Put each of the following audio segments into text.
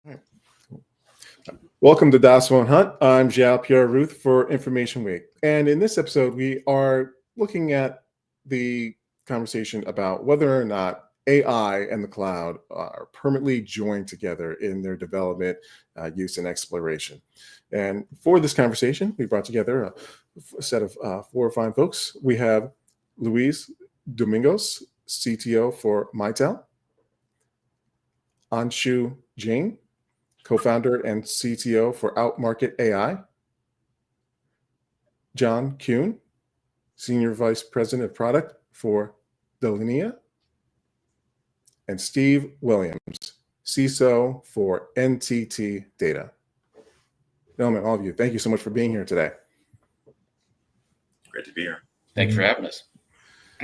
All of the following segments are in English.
Right. Welcome to Das Won't Hunt. I'm Xiao Pierre Ruth for Information Week. And in this episode, we are looking at the conversation about whether or not AI and the cloud are permanently joined together in their development, use, and exploration. And for this conversation, we brought together a set of 4 or 5 folks. We have Luiz Domingos, CTO for Mitel, Anshu Jain, co-founder and CTO for Outmarket AI, Jon Kuhn, Senior Vice President of Product for Delinea, and Steve Williams, CISO for NTT DATA. Gentlemen, all of you, thank you so much for being here today. Great to be here. Thanks for having us.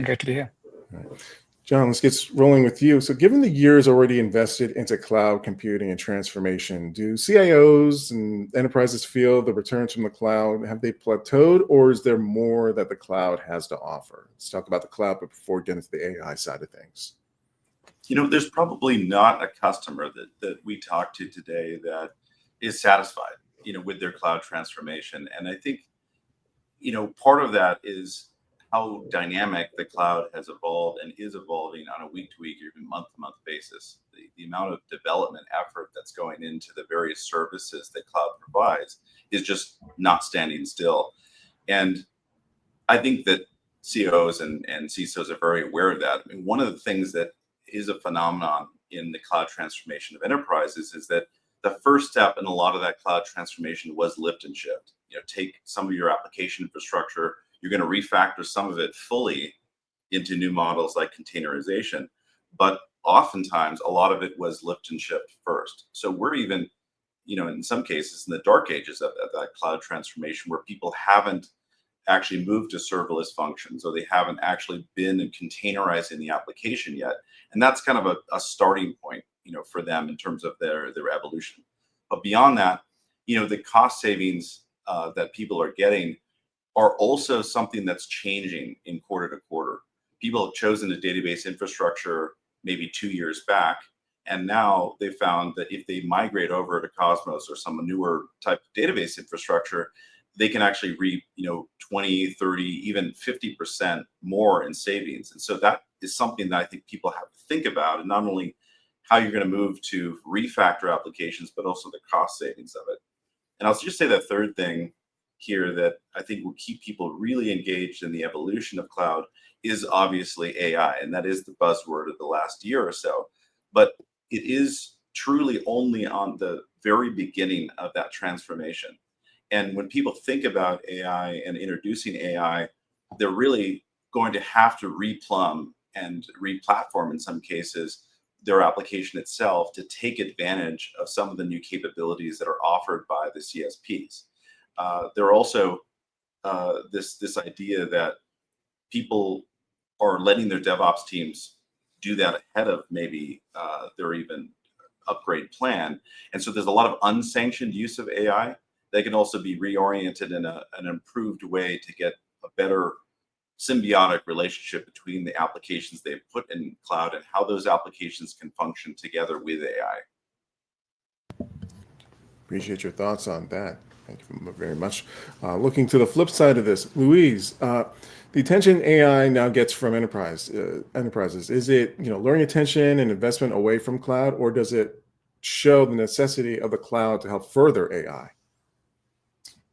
Great to be here. All right. Jon, let's get rolling with you. So given the years already invested into cloud computing and transformation, do CIOs and enterprises feel the returns from the cloud, have they plateaued, or is there more that the cloud has to offer? Let's talk about the cloud, but before we get into the AI side of things. You know, there's probably not a customer that we talk to today that is satisfied, with their cloud transformation. And I think, part of that is how dynamic the cloud has evolved and is evolving on a week-to-week or even month-to-month basis. The amount of development effort that's going into the various services that cloud provides is just not standing still. And I think that CIOs and CISOs are very aware of that. I mean, one of the things that is a phenomenon in the cloud transformation of enterprises is that the first step in a lot of that cloud transformation was lift and shift. Take some of your application infrastructure, you're going to refactor some of it fully into new models like containerization. But oftentimes, a lot of it was lift and shift first. So we're even, in some cases, in the dark ages of that cloud transformation where people haven't actually moved to serverless functions, or they haven't actually been in containerizing the application yet. And that's kind of a starting point, for them in terms of their evolution. But beyond that, the cost savings that people are getting are also something that's changing in quarter to quarter. People have chosen a database infrastructure maybe 2 years back, and now they found that if they migrate over to Cosmos or some newer type of database infrastructure, they can actually reap 20, 30, even 50% more in savings. And so that is something that I think people have to think about, and not only how you're going to move to refactor applications, but also the cost savings of it. And I'll just say the third thing here that I think will keep people really engaged in the evolution of cloud is obviously AI, and that is the buzzword of the last year or so. But it is truly only on the very beginning of that transformation. And when people think about AI and introducing AI, they're really going to have to replumb and replatform in some cases their application itself to take advantage of some of the new capabilities that are offered by the CSPs. There are also this idea that people are letting their DevOps teams do that ahead of maybe their even upgrade plan. And so there's a lot of unsanctioned use of AI that can also be reoriented in an improved way to get a better symbiotic relationship between the applications they've put in cloud and how those applications can function together with AI. Appreciate your thoughts on that. Thank you very much. Looking to the flip side of this, Luiz, the attention AI now gets from enterprises, is it luring attention and investment away from cloud, or does it show the necessity of the cloud to help further AI?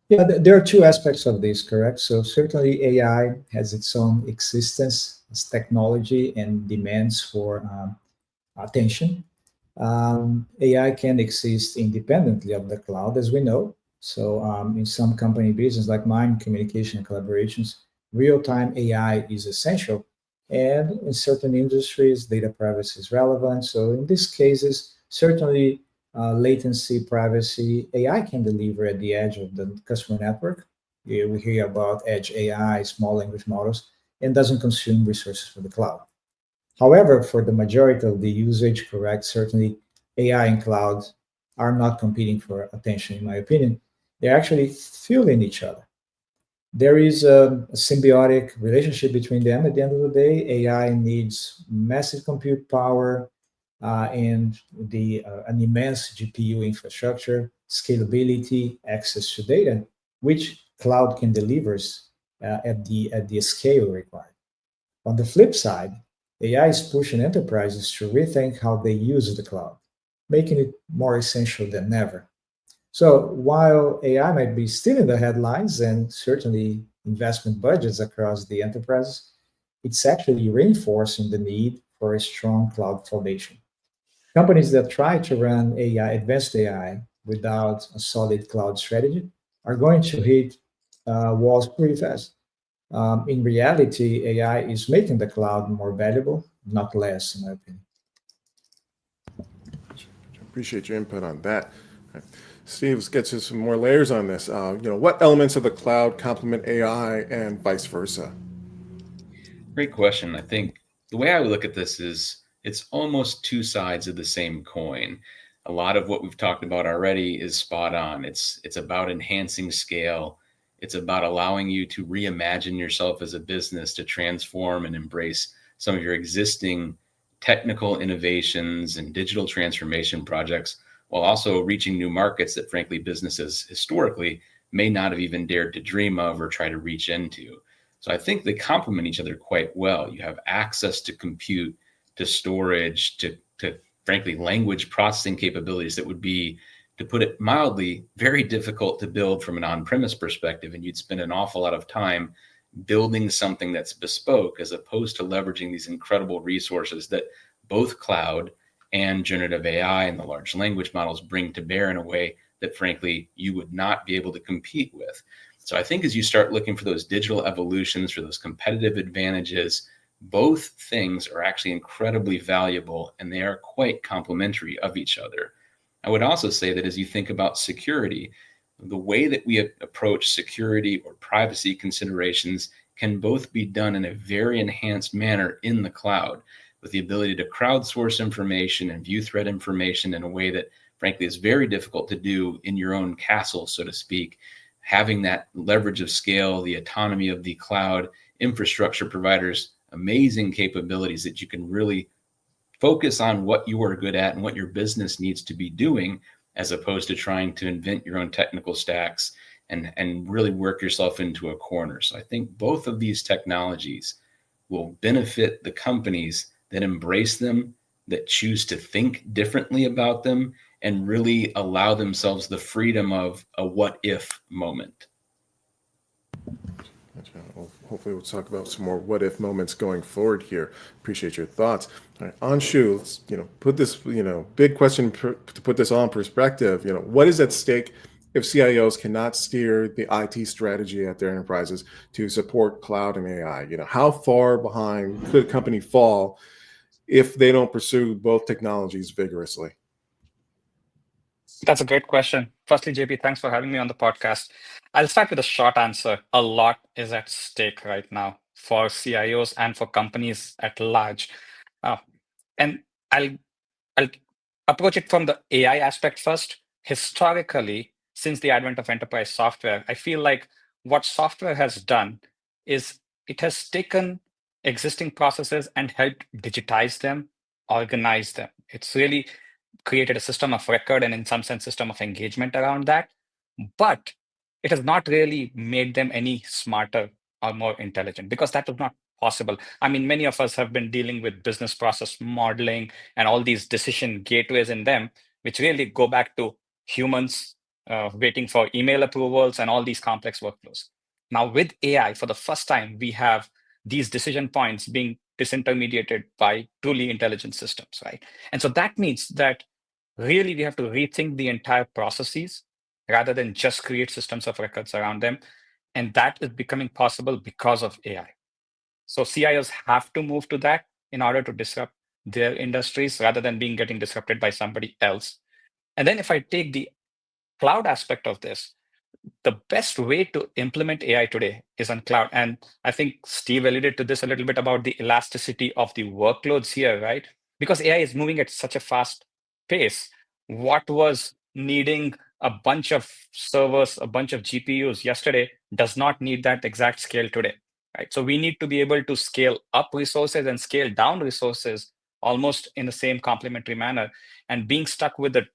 Yeah, there are 2 aspects of this, correct? So certainly AI has its own existence as technology and demands for attention. AI can exist independently of the cloud, as we know. So in some company business like mine, communication and collaborations, real-time AI is essential. And in certain industries, data privacy is relevant. So in these cases, certainly latency, privacy, AI can deliver at the edge of the customer network. We hear about edge AI, small language models, and doesn't consume resources from the cloud. However, for the majority of the usage, correct, certainly AI and cloud are not competing for attention, in my opinion. They're actually fueling each other. There is a symbiotic relationship between them. At the end of the day, AI needs massive compute power, and an immense GPU infrastructure, scalability, access to data, which cloud can deliver at the scale required. On the flip side, AI is pushing enterprises to rethink how they use the cloud, making it more essential than ever. So while AI might be still in the headlines and certainly investment budgets across the enterprise, it's actually reinforcing the need for a strong cloud foundation. Companies that try to run AI, advanced AI, without a solid cloud strategy are going to hit walls pretty fast. In reality, AI is making the cloud more valuable, not less, in my opinion. Appreciate your input on that. All right. Steve, let's get to some more layers on this. What elements of the cloud complement AI and vice versa? Great question. I think the way I would look at this is it's almost two sides of the same coin. A lot of what we've talked about already is spot on. It's about enhancing scale. It's about allowing you to reimagine yourself as a business, to transform and embrace some of your existing technical innovations and digital transformation projects, while also reaching new markets that, frankly, businesses historically may not have even dared to dream of or try to reach into. So I think they complement each other quite well. You have access to compute, to storage, to frankly, language processing capabilities that would be, to put it mildly, very difficult to build from an on-premise perspective. And you'd spend an awful lot of time building something that's bespoke, as opposed to leveraging these incredible resources that both cloud and generative AI and the large language models bring to bear in a way that, frankly, you would not be able to compete with. So I think as you start looking for those digital evolutions, for those competitive advantages, both things are actually incredibly valuable, and they are quite complementary of each other. I would also say that as you think about security, the way that we approach security or privacy considerations can both be done in a very enhanced manner in the cloud, with the ability to crowdsource information and view threat information in a way that, frankly, is very difficult to do in your own castle, so to speak. Having that leverage of scale, the autonomy of the cloud infrastructure providers, amazing capabilities that you can really focus on what you are good at and what your business needs to be doing, as opposed to trying to invent your own technical stacks and really work yourself into a corner. So I think both of these technologies will benefit the companies that embrace them, that choose to think differently about them, and really allow themselves the freedom of a what if moment. Well, hopefully we'll talk about some more what if moments going forward here. Appreciate your thoughts. All right, Anshu, let's put this big question to put this all in perspective. What is at stake if CIOs cannot steer the IT strategy at their enterprises to support cloud and AI? How far behind could a company fall if they don't pursue both technologies vigorously? That's a great question. Firstly, JP, thanks for having me on the podcast. I'll start with a short answer. A lot is at stake right now for CIOs and for companies at large. And I'll approach it from the AI aspect first. Historically, since the advent of enterprise software, I feel like what software has done is it has taken existing processes and helped digitize them, organize them. It's really created a system of record and in some sense system of engagement around that, but it has not really made them any smarter or more intelligent, because that was not possible. I mean, many of us have been dealing with business process modeling and all these decision gateways in them, which really go back to humans waiting for email approvals and all these complex workflows. Now with AI, for the first time, we have these decision points being disintermediated by truly intelligent systems, right? And so that means that really we have to rethink the entire processes rather than just create systems of records around them. And that is becoming possible because of AI. So CIOs have to move to that in order to disrupt their industries rather than getting disrupted by somebody else. And then if I take the cloud aspect of this, the best way to implement AI today is on cloud. And I think Steve alluded to this a little bit about the elasticity of the workloads here, right? Because AI is moving at such a fast pace. What was needing a bunch of servers, a bunch of GPUs yesterday does not need that exact scale today, right? So we need to be able to scale up resources and scale down resources almost in the same complementary manner. And being stuck with the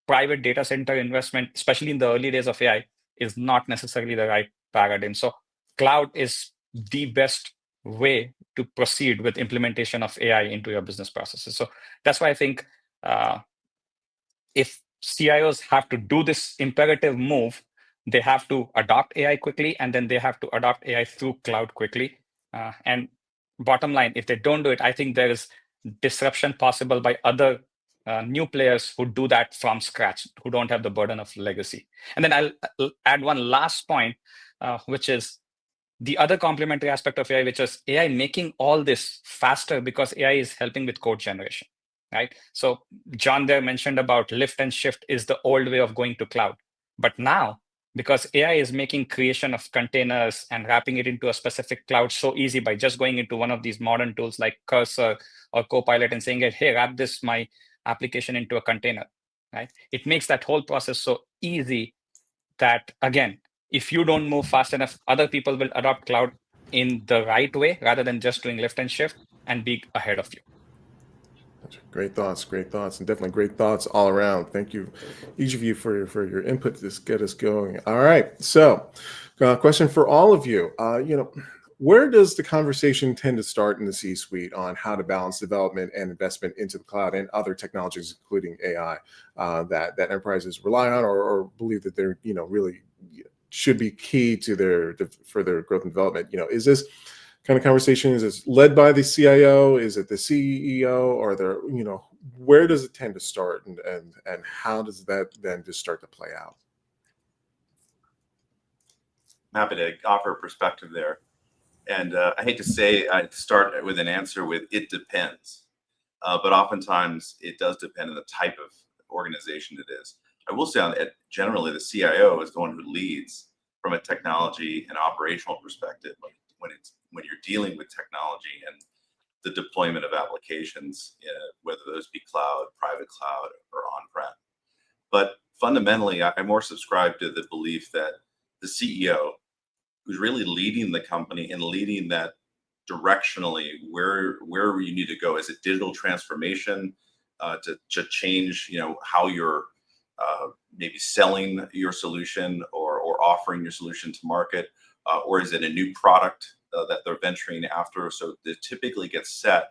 private data center investment, especially in the early days of AI, is not necessarily the right paradigm. So cloud is the best way to proceed with implementation of AI into your business processes. So that's why I think if CIOs have to do this imperative move, they have to adopt AI quickly, and then they have to adopt AI through cloud quickly. And bottom line, if they don't do it, I think there is disruption possible by other new players who do that from scratch, who don't have the burden of legacy. And then I'll add one last point, which is the other complementary aspect of AI, which is AI making all this faster because AI is helping with code generation, right? So John there mentioned about lift and shift is the old way of going to cloud. But now, because AI is making creation of containers and wrapping it into a specific cloud so easy by just going into one of these modern tools like Cursor or Copilot and saying, hey, wrap this, my application into a container, right? It makes that whole process so easy that, again, if you don't move fast enough, other people will adopt cloud in the right way rather than just doing lift and shift and be ahead of you. Great thoughts, and definitely great thoughts all around. Thank you, each of you, for your input to get us going. All right, so question for all of you. Where does the conversation tend to start in the C-suite on how to balance development and investment into the cloud and other technologies, including AI, that enterprises rely on or believe that they're really should be key to for their growth and development? Is this kind of conversation, is this led by the CIO? Is it the CEO? Or where does it tend to start, and how does that then just start to play out? I'm happy to offer a perspective there. And I hate to say, I'd start with an answer with it depends. But oftentimes it does depend on the type of organization it is. I will say that generally the CIO is the one who leads from a technology and operational perspective when you're dealing with technology and the deployment of applications, whether those be cloud, private cloud, or on-prem. But fundamentally, I more subscribe to the belief that the CEO, who's really leading the company and leading that directionally where you need to go, as a digital transformation to change, how you're maybe selling your solution or offering your solution to market, or is it a new product that they're venturing after? So it typically gets set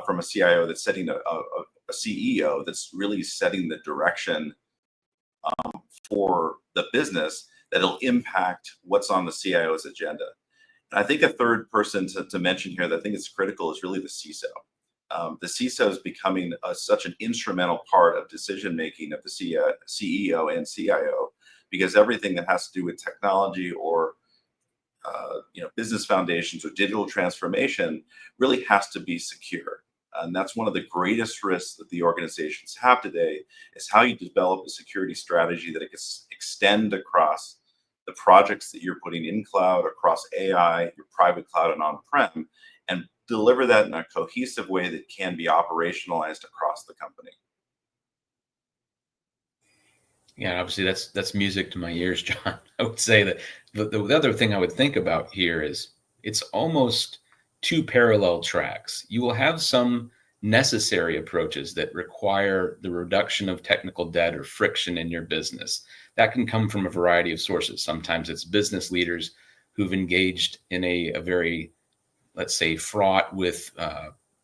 from a CIO that's setting a CEO that's really setting the direction for the business that'll impact what's on the CIO's agenda. And I think a third person to mention here that I think is critical is really the CISO. The CISO is becoming such an instrumental part of decision-making of the CEO and CIO, because everything that has to do with technology or business foundations or digital transformation really has to be secure. And that's one of the greatest risks that the organizations have today, is how you develop a security strategy that it can extend across the projects that you're putting in cloud, across AI, your private cloud, and on-prem, and deliver that in a cohesive way that can be operationalized across the company. Yeah, obviously that's music to my ears, John. I would say that the other thing I would think about here is it's almost two parallel tracks. You will have some necessary approaches that require the reduction of technical debt or friction in your business. That can come from a variety of sources. Sometimes it's business leaders who've engaged in a very, let's say, fraught with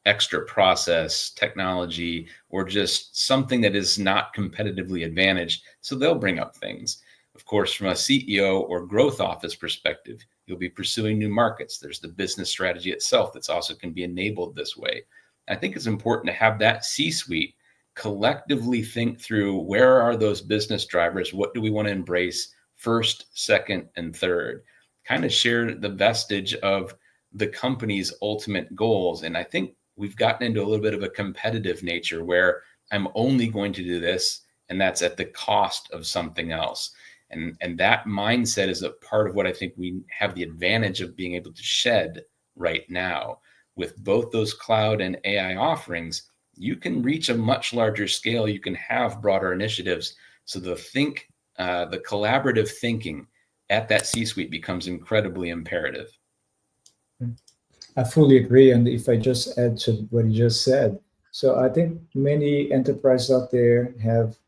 extra process, technology, or just something that is not competitively advantaged. So they'll bring up things. Of course, from a CEO or growth office perspective, you'll be pursuing new markets. There's the business strategy itself that's also can be enabled this way. I think it's important to have that C-suite collectively think through, where are those business drivers? What do we want to embrace first, second, and third? Kind of share the vestige of the company's ultimate goals. And I think we've gotten into a little bit of a competitive nature where I'm only going to do this, and that's at the cost of something else. And that mindset is a part of what I think we have the advantage of being able to shed right now. With both those cloud and AI offerings, you can reach a much larger scale. You can have broader initiatives. So the collaborative thinking at that C-suite becomes incredibly imperative. I fully agree. And if I just add to what you just said, So I think many enterprises out there have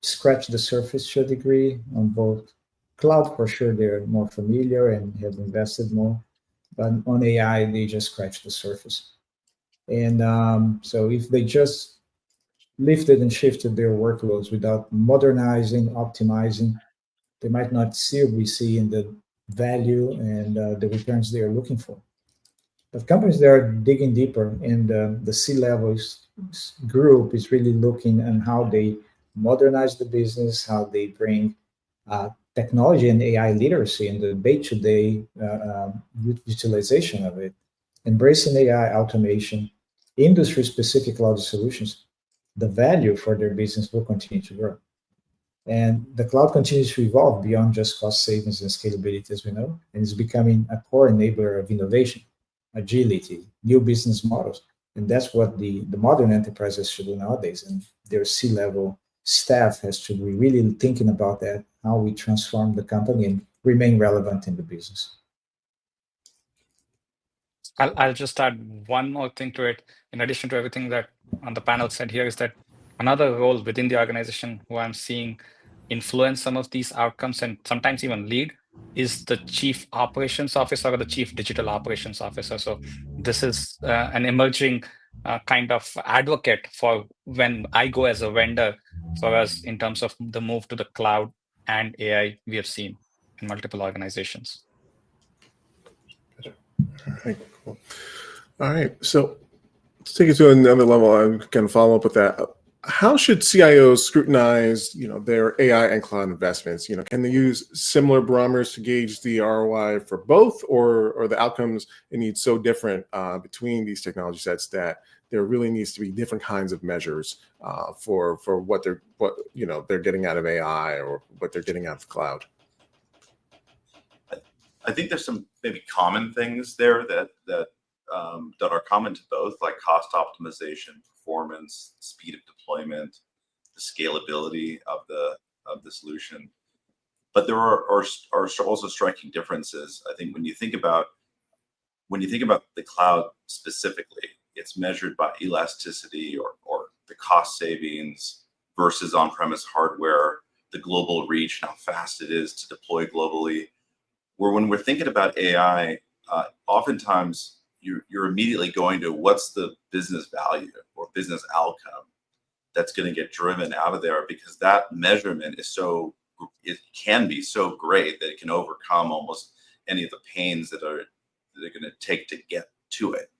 scratched the surface to a degree on both cloud. For sure, they're more familiar and have invested more, but on AI, they just scratched the surface. And so if they just lifted and shifted their workloads without modernizing, optimizing, they might not still be seeing the value and the returns they are looking for. But companies that are digging deeper, and the C-level group is really looking at how they modernize the business, how they bring technology and AI literacy in the day-to-day utilization of it, embracing AI automation, industry-specific cloud solutions. The value for their business will continue to grow. And the cloud continues to evolve beyond just cost savings and scalability, as we know, and is becoming a core enabler of innovation, agility, new business models. And that's what the modern enterprises should do nowadays. And their C-level staff has to be really thinking about that, how we transform the company and remain relevant in the business. I'll just add one more thing to it. In addition to everything that on the panel said here, is that another role within the organization who I'm seeing influence some of these outcomes and sometimes even lead is the chief operations officer or the chief digital operations officer. So this is an emerging kind of advocate for when I go as a vendor for us in terms of the move to the cloud and AI we have seen in multiple organizations. Okay, cool. All right, so let's take it to another level. I'm going to follow up with that. How should CIOs scrutinize, their AI and cloud investments? Can they use similar barometers to gauge the ROI for both, or the outcomes need so different between these technology sets that there really needs to be different kinds of measures for what they're getting out of AI or what they're getting out of cloud? I think there's some maybe common things there that are common to both, like cost optimization, performance, speed of deployment, the scalability of the solution. But there are also striking differences. I think when you think about the cloud specifically, it's measured by elasticity or the cost savings versus on-premise hardware, the global reach, and how fast it is to deploy globally. Where when we're thinking about AI, oftentimes you're immediately going to what's the business value or business outcome that's going to get driven out of there, because that measurement it can be so great that it can overcome almost any of the pains that they're going to take to get to it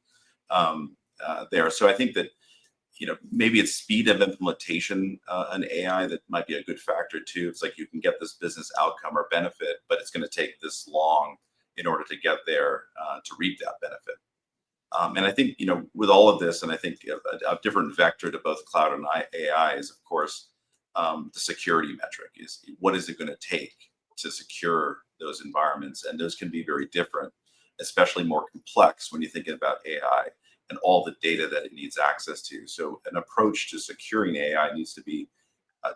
there. So I think that maybe it's speed of implementation an AI that might be a good factor too. It's like you can get this business outcome or benefit, but it's going to take this long in order to get there to reap that benefit. And I think with all of this, and I think a different vector to both cloud and AI is, of course, the security metric. Is what is it going to take to secure those environments? And those can be very different, especially more complex when you're thinking about AI and all the data that it needs access to. So an approach to securing AI needs to be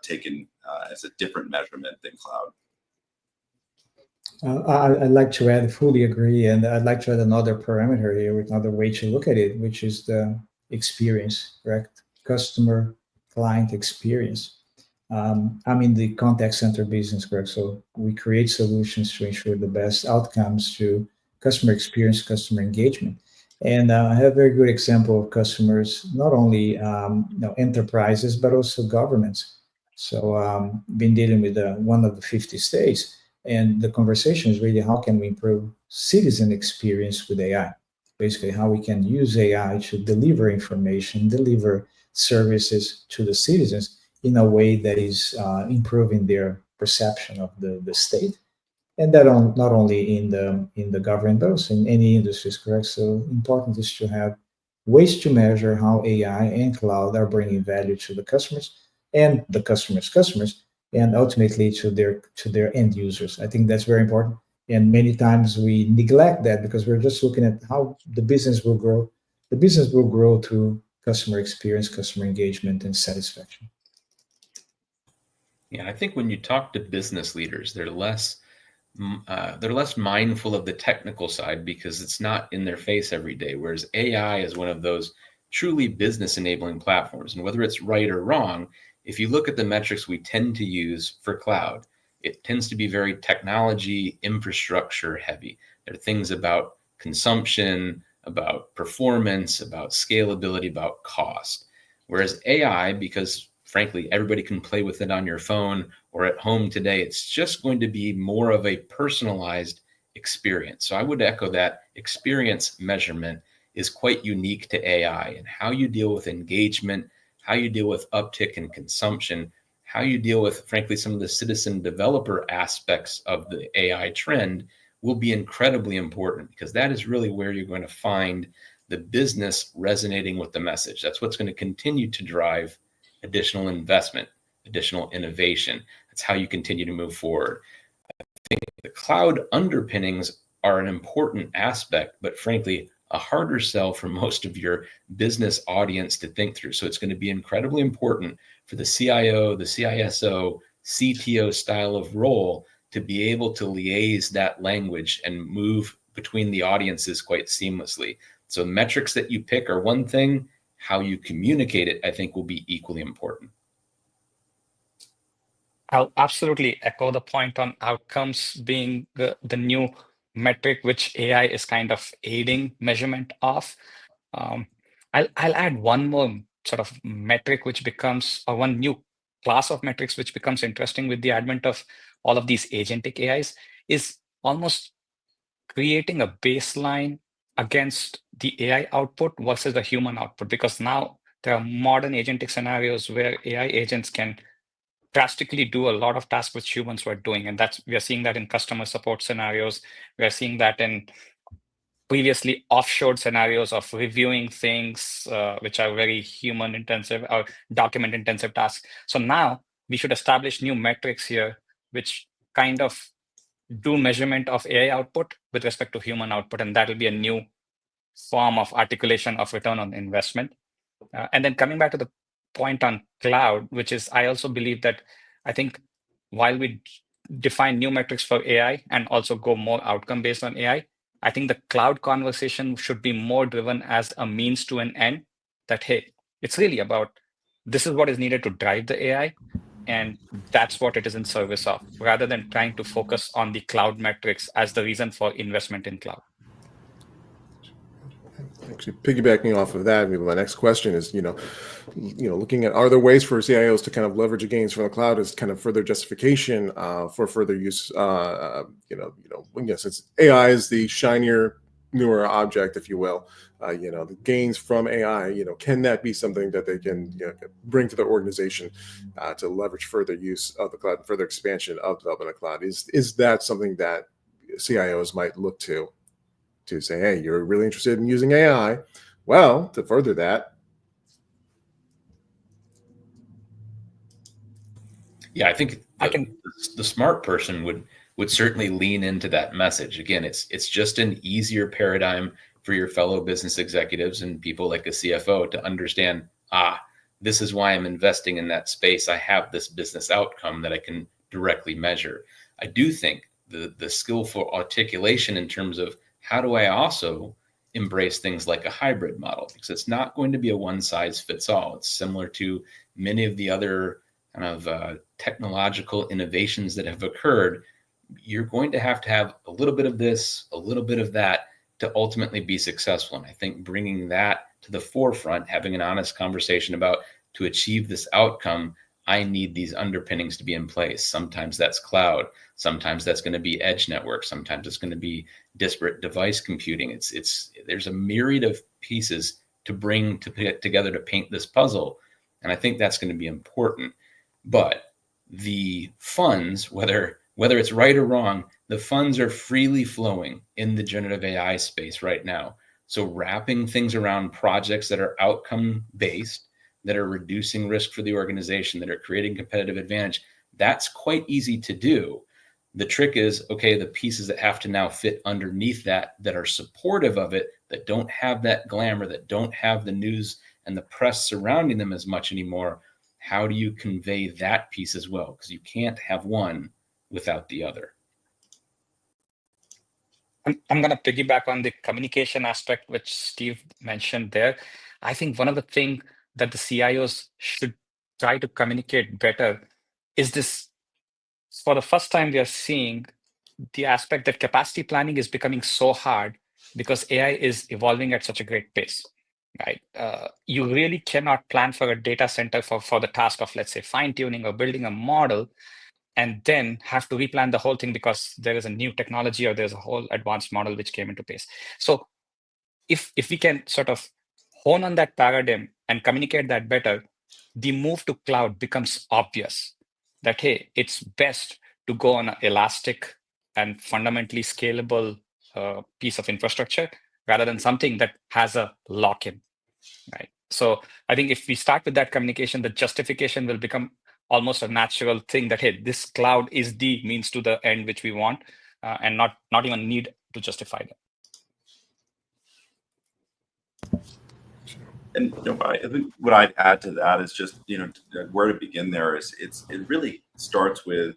taken as a different measurement than cloud. I'd like to add, fully agree, and I'd like to add another parameter here, with another way to look at it, which is the experience, correct? Customer client experience. I'm in the contact center business, correct? So we create solutions to ensure the best outcomes to customer experience, customer engagement. And I have a very good example of customers, not only enterprises, but also governments. So been dealing with one of the 50 states, and the conversation is really how can we improve citizen experience with AI? Basically, how we can use AI to deliver information, deliver services to the citizens in a way that is improving their perception of the state. And that not only in the government, but also in any industries, correct? So important is to have ways to measure how AI and cloud are bringing value to the customers and the customers, and ultimately to their end users. I think that's very important. And many times we neglect that because we're just looking at how the business will grow. The business will grow through customer experience, customer engagement, and satisfaction. Yeah, I think when you talk to business leaders, they're less mindful of the technical side because it's not in their face every day. Whereas AI is one of those truly business enabling platforms. And whether it's right or wrong, if you look at the metrics we tend to use for cloud, it tends to be very technology infrastructure heavy. There are things about consumption, about performance, about scalability, about cost. Whereas AI, because frankly, everybody can play with it on your phone or at home today, it's just going to be more of a personalized experience. So I would echo that experience measurement is quite unique to AI, and how you deal with engagement, how you deal with uptick in consumption, how you deal with, frankly, some of the citizen developer aspects of the AI trend will be incredibly important, because that is really where you're going to find the business resonating with the message. That's what's going to continue to drive additional investment, additional innovation. That's how you continue to move forward. I think the cloud underpinnings are an important aspect, but frankly, a harder sell for most of your business audience to think through. So it's going to be incredibly important for the CIO, the CISO, CTO style of role to be able to liaise that language and move between the audiences quite seamlessly. So metrics that you pick are one thing, how you communicate it, I think, will be equally important. I'll absolutely echo the point on outcomes being the new metric which AI is kind of aiding measurement of. I'll add one more sort of metric which becomes, or one new class of metrics which becomes interesting with the advent of all of these agentic AIs, is almost creating a baseline against the AI output versus the human output. Because now there are modern agentic scenarios where AI agents can drastically do a lot of tasks which humans were doing. And we are seeing that in customer support scenarios. We are seeing that in previously offshored scenarios of reviewing things which are very human intensive or document intensive tasks. So now we should establish new metrics here, which kind of do measurement of AI output with respect to human output. And that will be a new form of articulation of return on investment. And then coming back to the point on cloud, which is, I also believe that I think while we define new metrics for AI and also go more outcome based on AI, I think the cloud conversation should be more driven as a means to an end, that, hey, it's really about, this is what is needed to drive the AI, and that's what it is in service of, rather than trying to focus on the cloud metrics as the reason for investment in cloud. Actually, piggybacking off of that, maybe my next question is, looking at, are there ways for CIOs to kind of leverage the gains from the cloud as kind of further justification for further use? Since AI is the shinier, newer object, if you will, the gains from AI, can that be something that they can bring to their organization to leverage further use of the cloud, further expansion of development of cloud? Is that something that CIOs might look to say, hey, you're really interested in using AI? Well, to further that. Yeah, I think the smart person would certainly lean into that message. Again, it's just an easier paradigm for your fellow business executives and people like a CFO to understand, this is why I'm investing in that space. I have this business outcome that I can directly measure. I do think the skillful articulation in terms of how do I also embrace things like a hybrid model, because it's not going to be a one size fits all. It's similar to many of the other kind of technological innovations that have occurred. You're going to have a little bit of this, a little bit of that to ultimately be successful. And I think bringing that to the forefront, having an honest conversation about, to achieve this outcome, I need these underpinnings to be in place. Sometimes that's cloud. Sometimes that's going to be edge network. Sometimes it's going to be disparate device computing. There's a myriad of pieces to bring together to paint this puzzle. And I think that's going to be important. But the funds, whether it's right or wrong, the funds are freely flowing in the generative AI space right now. So wrapping things around projects that are outcome based, that are reducing risk for the organization, that are creating competitive advantage, that's quite easy to do. The trick is, okay, the pieces that have to now fit underneath that are supportive of it, that don't have that glamour, that don't have the news and the press surrounding them as much anymore. How do you convey that piece as well? Because you can't have one without the other. I'm going to piggyback on the communication aspect, which Steve mentioned there. I think one of the things that the CIOs should try to communicate better is this. For the first time, we are seeing the aspect that capacity planning is becoming so hard because AI is evolving at such a great pace, right? You really cannot plan for a data center for the task of, let's say, fine tuning or building a model and then have to replan the whole thing because there is a new technology or there's a whole advanced model which came into place. So if we can sort of hone on that paradigm and communicate that better, the move to cloud becomes obvious that, hey, it's best to go on an elastic and fundamentally scalable piece of infrastructure rather than something that has a lock-in, right? So I think if we start with that communication, the justification will become almost a natural thing that, hey, this cloud is the means to the end which we want, and not even need to justify that. And I think what I'd add to that is just where to begin there is it really starts with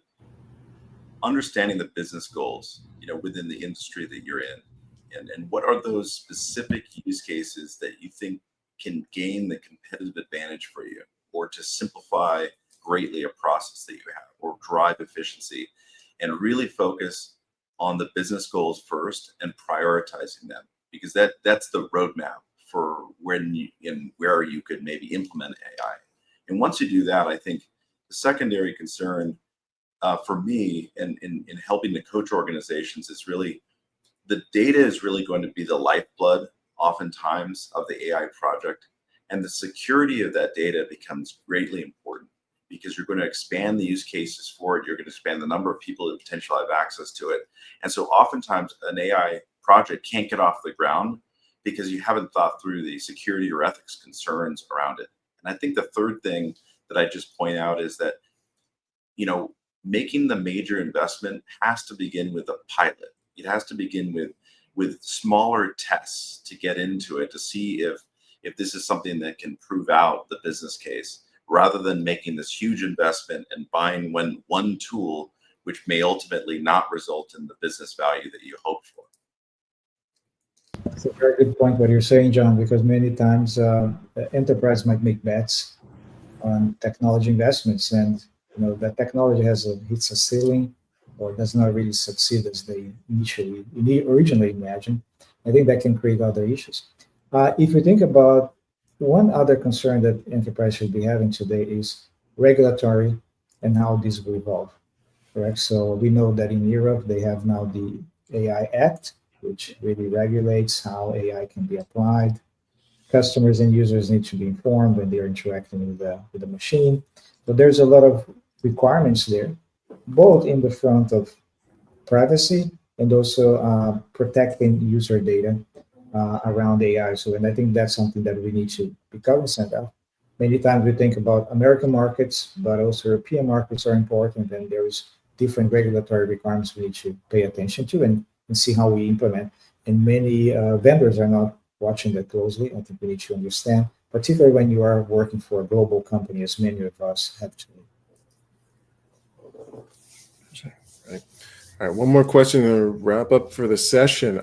understanding the business goals within the industry that you're in, and what are those specific use cases that you think can gain the competitive advantage for you, or to simplify greatly a process that you have, or drive efficiency, and really focus on the business goals first and prioritizing them, because that's the roadmap for when and where you could maybe implement AI. And once you do that, I think the secondary concern for me in helping to coach organizations is really the data is really going to be the lifeblood oftentimes of the AI project. And the security of that data becomes greatly important because you're going to expand the use cases for it. You're going to expand the number of people who potentially have access to it. And so oftentimes an AI project can't get off the ground because you haven't thought through the security or ethics concerns around it. And I think the third thing that I just point out is that, making the major investment has to begin with a pilot. It has to begin with smaller tests to get into it, to see if this is something that can prove out the business case, rather than making this huge investment and buying one tool, which may ultimately not result in the business value that you hoped for. It's a very good point what you're saying, John, because many times enterprise might make bets on technology investments, and that technology hits a ceiling or does not really succeed as they originally imagined. I think that can create other issues. If you think about one other concern that enterprise should be having today is regulatory and how this will evolve. Correct. So we know that in Europe they have now the AI Act, which really regulates how AI can be applied. Customers and users need to be informed when they are interacting with the machine. So there's a lot of requirements there, both in the front of privacy and also protecting user data around AI. So, and I think that's something that we need to be cognizant of. Many times we think about American markets, but also European markets are important, and there is different regulatory requirements we need to pay attention to and see how we implement. And many vendors are not watching that closely. I think we need to understand, particularly when you are working for a global company, as many of us have to. Right. All right, one more question to wrap up for the session.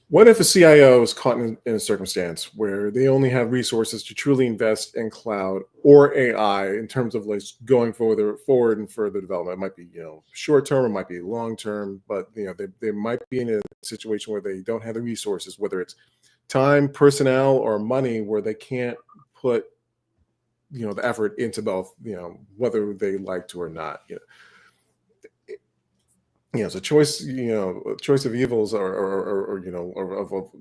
What if a CIO is caught in a circumstance where they only have resources to truly invest in cloud or AI in terms of like going forward and further development? It might be short term, it might be long term, but they might be in a situation where they don't have the resources, whether it's time, personnel, or money, where they can't put the effort into both, whether they like to or not. It's a choice, choice of evils, or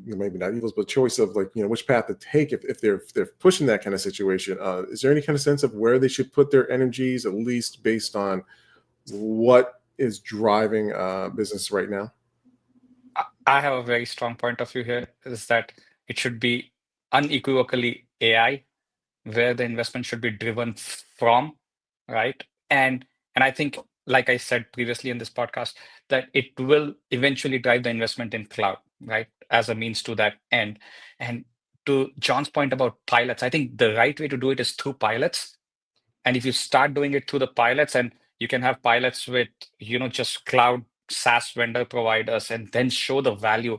maybe not evils, but choice of which path to take if they're pushing that kind of situation. Is there any kind of sense of where they should put their energies, at least based on what is driving business right now? I have a very strong point of view here, is that it should be unequivocally AI, where the investment should be driven from, right? And I think, like I said previously in this podcast, that it will eventually drive the investment in cloud, right, as a means to that end. And to John's point about pilots, I think the right way to do it is through pilots. And if you start doing it through the pilots, and you can have pilots with just cloud SaaS vendor providers, and then show the value.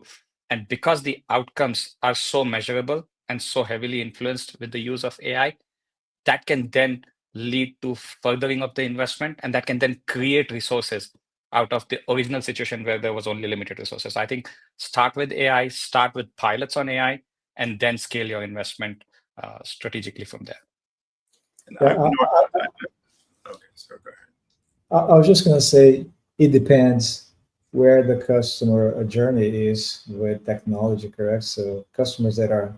And because the outcomes are so measurable, and so heavily influenced with the use of AI, that can then lead to furthering of the investment, and that can then create resources out of the original situation where there was only limited resources. I think start with AI, start with pilots on AI, and then scale your investment strategically from there. And Yeah, okay, so go ahead. I was just going to say it depends where the customer journey is with technology, correct? So customers that are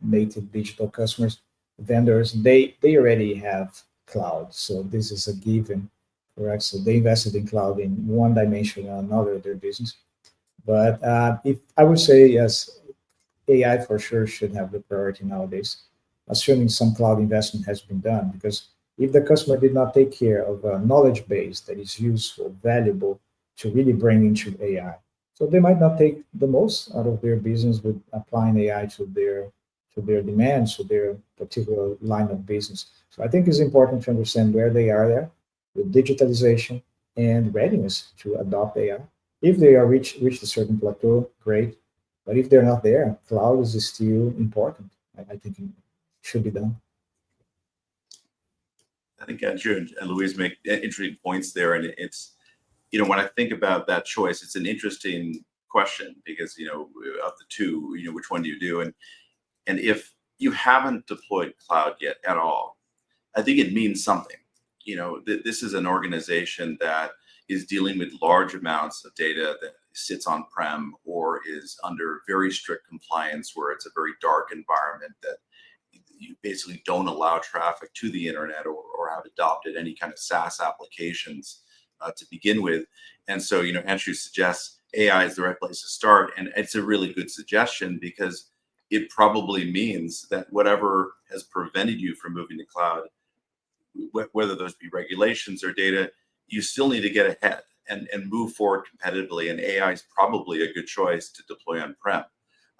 native digital customers, vendors, they already have cloud. So this is a given, correct? So they invested in cloud in one dimension or another of their business. But if I would say yes, AI for sure should have the priority nowadays, assuming some cloud investment has been done. Because if the customer did not take care of a knowledge base that is useful, valuable to really bring into AI, so they might not take the most out of their business with applying AI to their demands, to their particular line of business. So I think it's important to understand where they are there with digitalization and readiness to adopt AI. If they are reached a certain plateau, great. But if they're not there, cloud is still important. I think it should be done. I think Andrew and Luiz make interesting points there, and it's, when I think about that choice, it's an interesting question because of the two, which one do you do, and if you haven't deployed cloud yet at all, I think it means something. This is an organization that is dealing with large amounts of data that sits on-prem or is under very strict compliance where it's a very dark environment that you basically don't allow traffic to the internet or have adopted any kind of SaaS applications to begin with. And so, Anshu suggests AI is the right place to start. And it's a really good suggestion because it probably means that whatever has prevented you from moving to cloud, whether those be regulations or data, you still need to get ahead and move forward competitively. And AI is probably a good choice to deploy on-prem.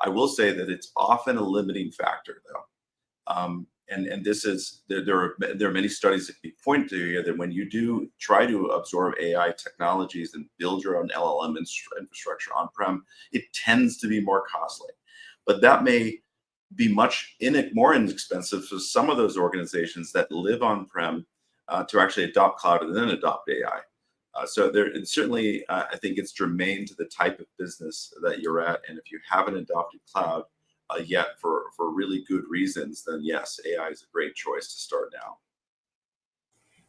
I will say that it's often a limiting factor, though. And this is, there are many studies that can be pointed to here that when you do try to absorb AI technologies and build your own LLM infrastructure on-prem, it tends to be more costly. But that may be much more inexpensive for some of those organizations that live on-prem to actually adopt cloud and then adopt AI. So certainly, I think it's germane to the type of business that you're at. And if you haven't adopted cloud yet for really good reasons, then yes, AI is a great choice to start now.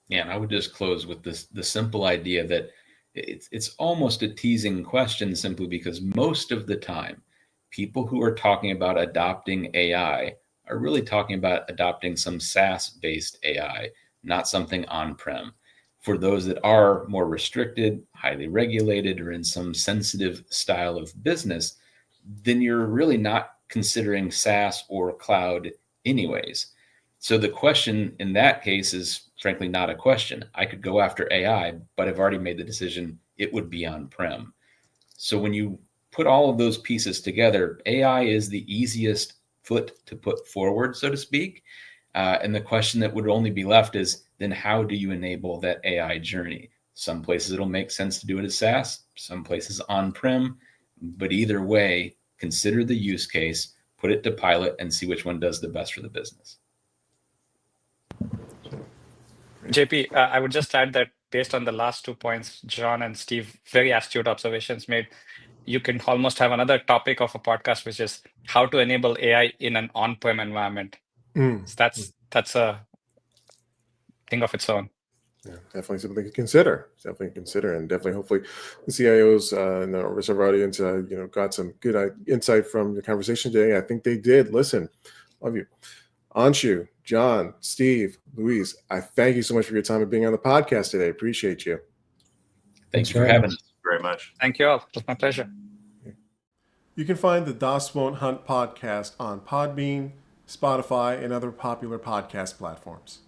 Yeah, and I would just close with the simple idea that it's almost a teasing question simply because most of the time, people who are talking about adopting AI are really talking about adopting some SaaS-based AI, not something on-prem. For those that are more restricted, highly regulated, or in some sensitive style of business, then you're really not considering SaaS or cloud anyways. So the question in that case is frankly not a question. I could go after AI, but I've already made the decision it would be on-prem. So when you put all of those pieces together, AI is the easiest foot to put forward, so to speak. And the question that would only be left is, then how do you enable that AI journey? Some places it'll make sense to do it as SaaS, some places on-prem, but either way, consider the use case, put it to pilot, and see which one does the best for the business. JP, I would just add that based on the last 2 points, Jon and Steve, very astute observations made, you can almost have another topic of a podcast, which is how to enable AI in an on-prem environment. So that's a thing of its own. Yeah, definitely something to consider. And definitely, hopefully, the CIOs and the rest of our audience, got some good insight from the conversation today. I think they did. Listen, love you, Anshu, Jon, Steve, Luiz. I thank you so much for your time and being on the podcast today. Appreciate you. Thank you for having us. Very much. Thank you all. It was my pleasure. You can find the Das Won't Hunt podcast on Podbean, Spotify, and other popular podcast platforms.